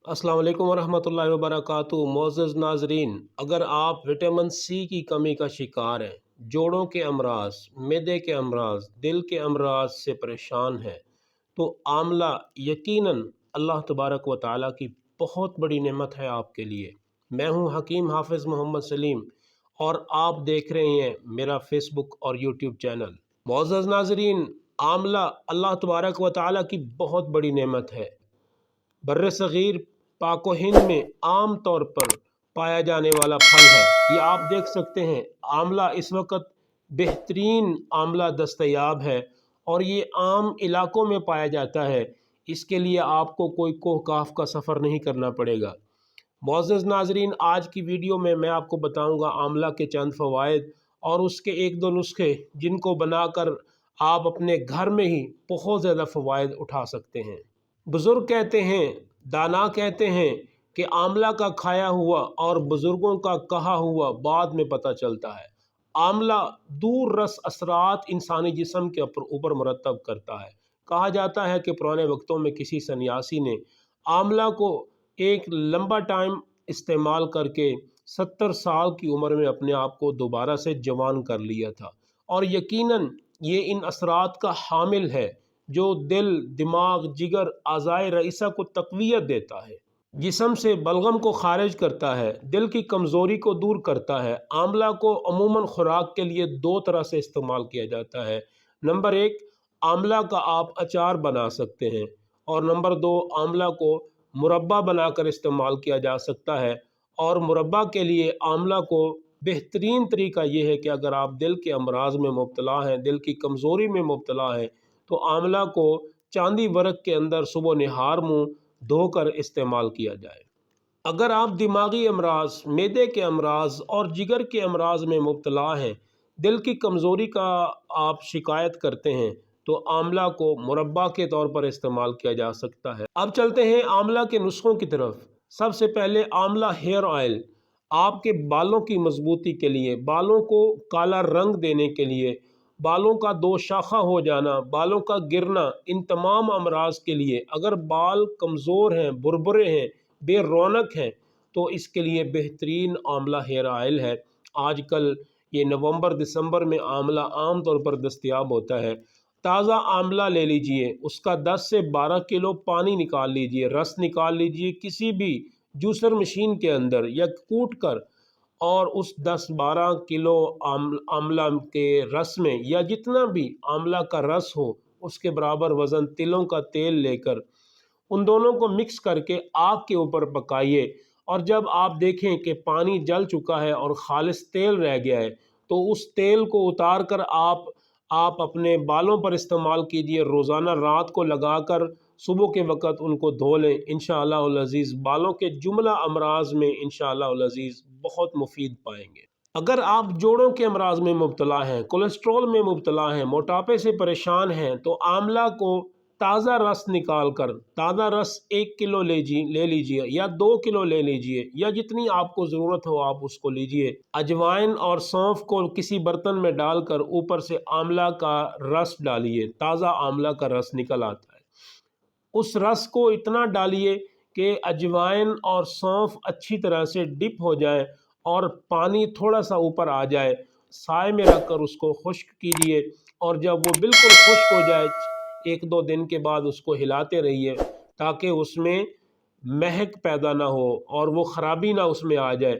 अस्सलाम वालेकुम वरहमतुल्लाहि वबरकातुहू। मोअज़्ज़ज़ नाज़रीन, अगर आप विटामिन सी की कमी का शिकार हैं, जोड़ों के अमराज, मैदे के अमराज, दिल के अमराज से परेशान हैं, तो आमला यकीनन अल्लाह तबारक व तआला की बहुत बड़ी नेमत है आपके लिए। मैं हूँ हकीम हाफिज़ मोहम्मद सलीम और आप देख रहे हैं मेरा फ़ेसबुक और यूट्यूब चैनल। मोअज़्ज़ज़ नाज़रीन, आमला अल्लाह तबारक व तआला की बहुत बड़ी नेमत है। बर्रे सग़ीर पाक व हिंद में आम तौर पर पाया जाने वाला फल है। ये आप देख सकते हैं, आमला इस वक्त बेहतरीन आमला दस्तयाब है और ये आम इलाकों में पाया जाता है। इसके लिए आपको कोई कोहकाफ का सफ़र नहीं करना पड़ेगा। मुअज़्ज़ज़ नाज़रीन, आज की वीडियो में मैं आपको बताऊंगा आमला के चंद फ़वाइद और उसके एक दो नुस्खे जिनको बनाकर आप अपने घर में ही बहुत ज़्यादा फ़वाइद उठा सकते हैं। बुज़ुर्ग कहते हैं, दाना कहते हैं कि आमला का खाया हुआ और बुज़ुर्गों का कहा हुआ बाद में पता चलता है। आमला दूर रस असरात इंसानी जिस्म के ऊपर मुरतब करता है। कहा जाता है कि पुराने वक्तों में किसी सन्यासी ने आमला को एक लंबा टाइम इस्तेमाल करके 70 साल की उम्र में अपने आप को दोबारा से जवान कर लिया था। और यकीनन ये इन असरात का हामिल है जो दिल, दिमाग, जिगर, आज़ाए रईसा को तक़वियत देता है, जिस्म से बलगम को खारिज करता है, दिल की कमज़ोरी को दूर करता है। आमला को अमूमन खुराक के लिए दो तरह से इस्तेमाल किया जाता है। नंबर एक, आमला का आप अचार बना सकते हैं और नंबर दो, आमला को मुरब्बा बनाकर इस्तेमाल किया जा सकता है। और मुरब्बा के लिए आमला को बेहतरीन तरीका ये है कि अगर आप दिल के अमराज में मुब्तला हैं, दिल की कमज़ोरी में मुब्तला हैं, तो आमला को चांदी वर्क के अंदर सुबह निहार मुँह धोकर इस्तेमाल किया जाए। अगर आप दिमागी अमराज, मैदे के अमराज और जिगर के अमराज में मुब्तला हैं, दिल की कमज़ोरी का आप शिकायत करते हैं, तो आमला को मुरब्बा के तौर पर इस्तेमाल किया जा सकता है। अब चलते हैं आमला के नुस्खों की तरफ। सबसे पहले आमला हेयर ऑयल आपके बालों की मजबूती के लिए, बालों को काला रंग देने के लिए, बालों का दो शाखा हो जाना, बालों का गिरना, इन तमाम अमराज के लिए, अगर बाल कमज़ोर हैं, बुरबुरे हैं, बेरौनक हैं, तो इसके लिए बेहतरीन आमला हेयर ऑयल है। आजकल ये नवंबर दिसंबर में आमला आम तौर पर दस्तयाब होता है। ताज़ा आमला ले लीजिए, उसका 10 से 12 किलो पानी निकाल लीजिए, रस निकाल लीजिए किसी भी जूसर मशीन के अंदर या कूट कर, और उस 10-12 किलो आमला के रस में या जितना भी आमला का रस हो उसके बराबर वज़न तिलों का तेल लेकर उन दोनों को मिक्स करके आग के ऊपर पकाइए। और जब आप देखें कि पानी जल चुका है और खालिस तेल रह गया है, तो उस तेल को उतार कर आप अपने बालों पर इस्तेमाल कीजिए। रोज़ाना रात को लगाकर सुबह के वक़्त उनको धो लें। इंशाअल्लाहुल अज़ीज़ बालों के जुमला अमराज में इंशाअल्लाहुल अज़ीज़ बहुत मुफीद पाएंगे। अगर आप जोड़ों के अमराज में मुब्तला हैं, कोलेस्ट्रॉल में मुब्तला हैं, मोटापे से परेशान हैं, तो आमला को ताज़ा रस निकाल कर, ताज़ा रस 1 किलो ले लीजिए या 2 किलो ले लीजिए या जितनी आपको ज़रूरत हो आप उसको लीजिए। अजवाइन और सौंफ को किसी बर्तन में डालकर ऊपर से आमला का रस डालिए, ताज़ा आमला का रस निकल आता है। उस रस को इतना डालिए कि अजवाइन और सौंफ अच्छी तरह से डिप हो जाए और पानी थोड़ा सा ऊपर आ जाए। साए में रख कर उसको खुश्क कीजिए और जब वो बिल्कुल खुश्क हो जाए, 1-2 दिन के बाद उसको हिलाते रहिए ताकि उसमें महक पैदा ना हो और वो ख़राबी ना उसमें आ जाए।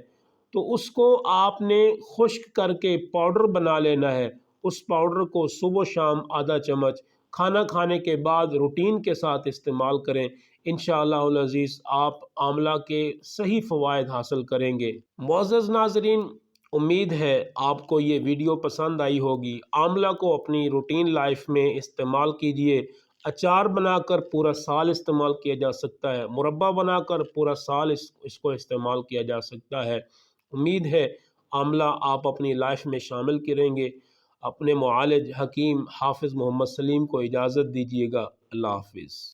तो उसको आपने खुश्क करके पाउडर बना लेना है। उस पाउडर को सुबह शाम आधा चम्मच खाना खाने के बाद रूटीन के साथ इस्तेमाल करें। इंशाअल्लाहुल अज़ीज़ आप आमला के सही फ़वाइद हासिल करेंगे। मुअज़्ज़ज़ नाज़रीन, उम्मीद है आपको ये वीडियो पसंद आई होगी। आमला को अपनी रूटीन लाइफ में इस्तेमाल कीजिए। अचार बनाकर पूरा साल इस्तेमाल किया जा सकता है, मुरब्बा बनाकर पूरा साल इसको इस्तेमाल किया जा सकता है। उम्मीद है आमला आप अपनी लाइफ में शामिल करेंगे। अपने मुआलिज हकीम हाफिज़ मोहम्मद सलीम को इजाज़त दीजिएगा। अल्लाह हाफिज़।